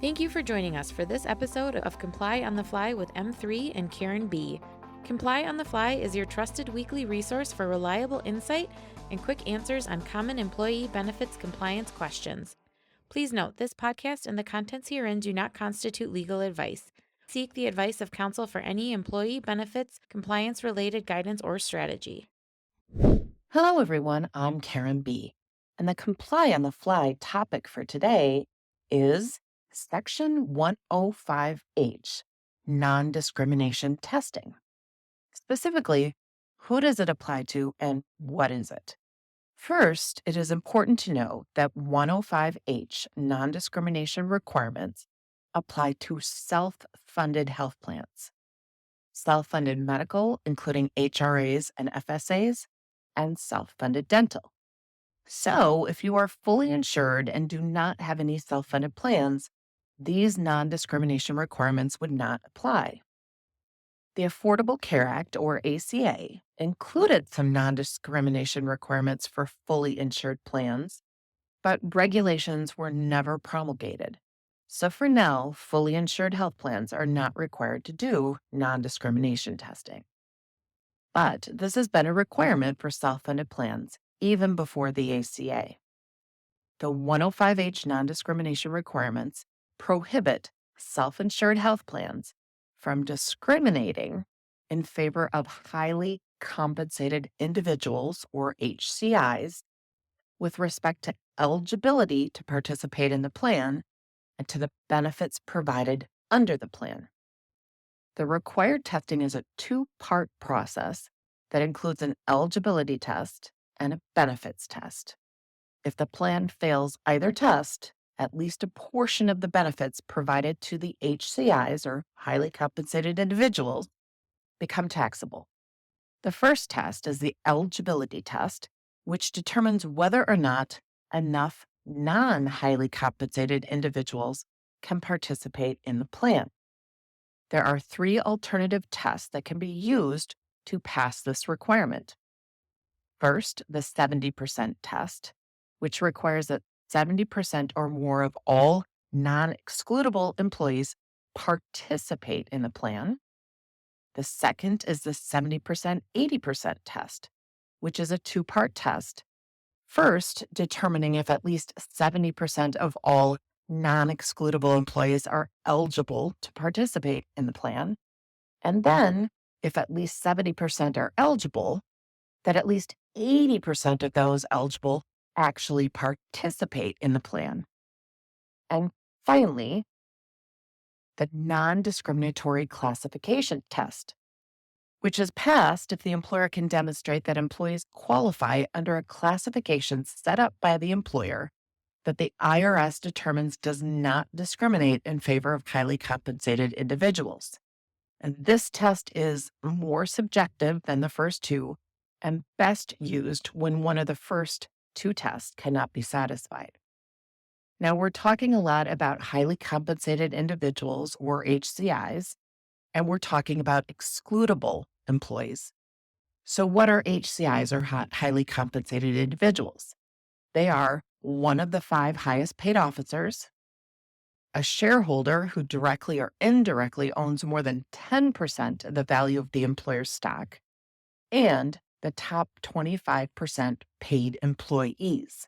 Thank you for joining us for this episode of Comply on the Fly with M3 and Karen B. Comply on the Fly is your trusted weekly resource for reliable insight and quick answers on common employee benefits compliance questions. Please note, this podcast and the contents herein do not constitute legal advice. Seek the advice of counsel for any employee benefits compliance-related guidance or strategy. Hello, everyone. I'm Karen B. And the Comply on the Fly topic for today is Section 105H, non-discrimination testing. Specifically, who does it apply to and what is it? First, it is important to know that 105H non-discrimination requirements apply to self-funded health plans, self-funded medical, including HRAs and FSAs, and self-funded dental. So, if you are fully insured and do not have any self-funded plans, these non-discrimination requirements would not apply. The Affordable Care Act, or ACA, included some non-discrimination requirements for fully insured plans, but regulations were never promulgated. So for now, fully insured health plans are not required to do non-discrimination testing. But this has been a requirement for self-funded plans even before the ACA. The 105H non-discrimination requirements prohibit self-insured health plans from discriminating in favor of highly compensated individuals, or HCIs, with respect to eligibility to participate in the plan and to the benefits provided under the plan. The required testing is a two-part process that includes an eligibility test and a benefits test. If the plan fails either test, at least a portion of the benefits provided to the HCIs, or highly compensated individuals, become taxable. The first test is the eligibility test, which determines whether or not enough non-highly compensated individuals can participate in the plan. There are 3 alternative tests that can be used to pass this requirement. First, the 70% test, which requires that 70% or more of all non-excludable employees participate in the plan. The second is the 70%, 80% test, which is a 2-part test. First, determining if at least 70% of all non-excludable employees are eligible to participate in the plan. And then, if at least 70% are eligible, that at least 80% of those eligible actually participate in the plan. And finally, the non-discriminatory classification test, which is passed if the employer can demonstrate that employees qualify under a classification set up by the employer that the IRS determines does not discriminate in favor of highly compensated individuals. And this test is more subjective than the first two and best used when one of the first 2 tests cannot be satisfied. Now, we're talking a lot about highly compensated individuals, or HCIs, and we're talking about excludable employees. So what are HCIs, or highly compensated individuals? They are one of the 5 highest paid officers, a shareholder who directly or indirectly owns more than 10% of the value of the employer's stock, and the top 25% paid employees.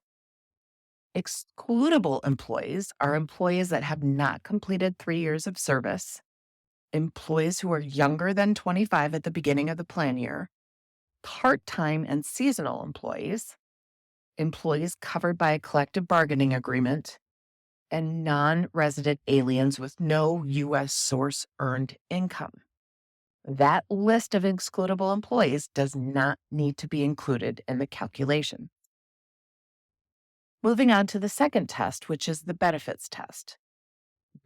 Excludable employees are employees that have not completed 3 years of service, employees who are younger than 25 at the beginning of the plan year, part-time and seasonal employees, employees covered by a collective bargaining agreement, and non-resident aliens with no U.S. source earned income. That list of excludable employees does not need to be included in the calculation. Moving on to the second test, which is the benefits test.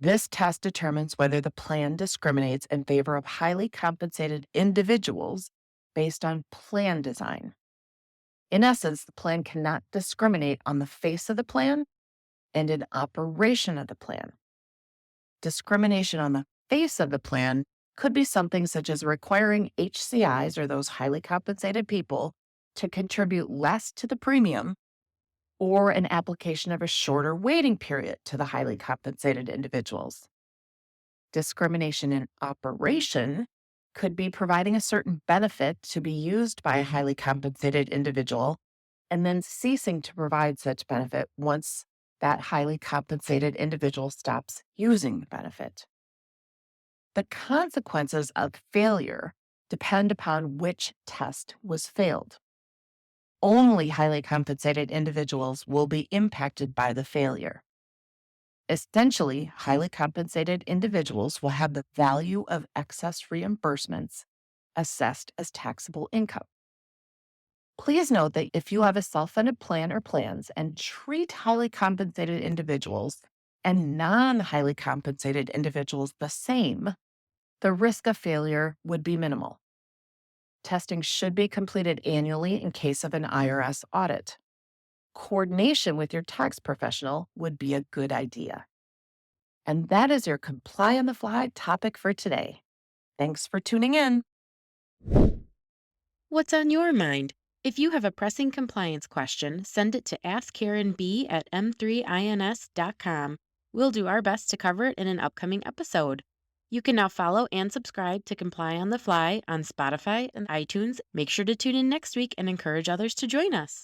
This test determines whether the plan discriminates in favor of highly compensated individuals based on plan design. In essence, the plan cannot discriminate on the face of the plan and in operation of the plan. Discrimination on the face of the plan could be something such as requiring HCIs, or those highly compensated people, to contribute less to the premium, or an application of a shorter waiting period to the highly compensated individuals. Discrimination in operation could be providing a certain benefit to be used by a highly compensated individual and then ceasing to provide such benefit once that highly compensated individual stops using the benefit. The consequences of failure depend upon which test was failed. Only highly compensated individuals will be impacted by the failure. Essentially, highly compensated individuals will have the value of excess reimbursements assessed as taxable income. Please note that if you have a self-funded plan or plans and treat highly compensated individuals and non-highly compensated individuals the same, the risk of failure would be minimal. Testing should be completed annually in case of an IRS audit. Coordination with your tax professional would be a good idea. And that is your Comply on the Fly topic for today. Thanks for tuning in. What's on your mind? If you have a pressing compliance question, send it to askherein@m3ins.com. We'll do our best to cover it in an upcoming episode. You can now follow and subscribe to Comply on the Fly on Spotify and iTunes. Make sure to tune in next week and encourage others to join us.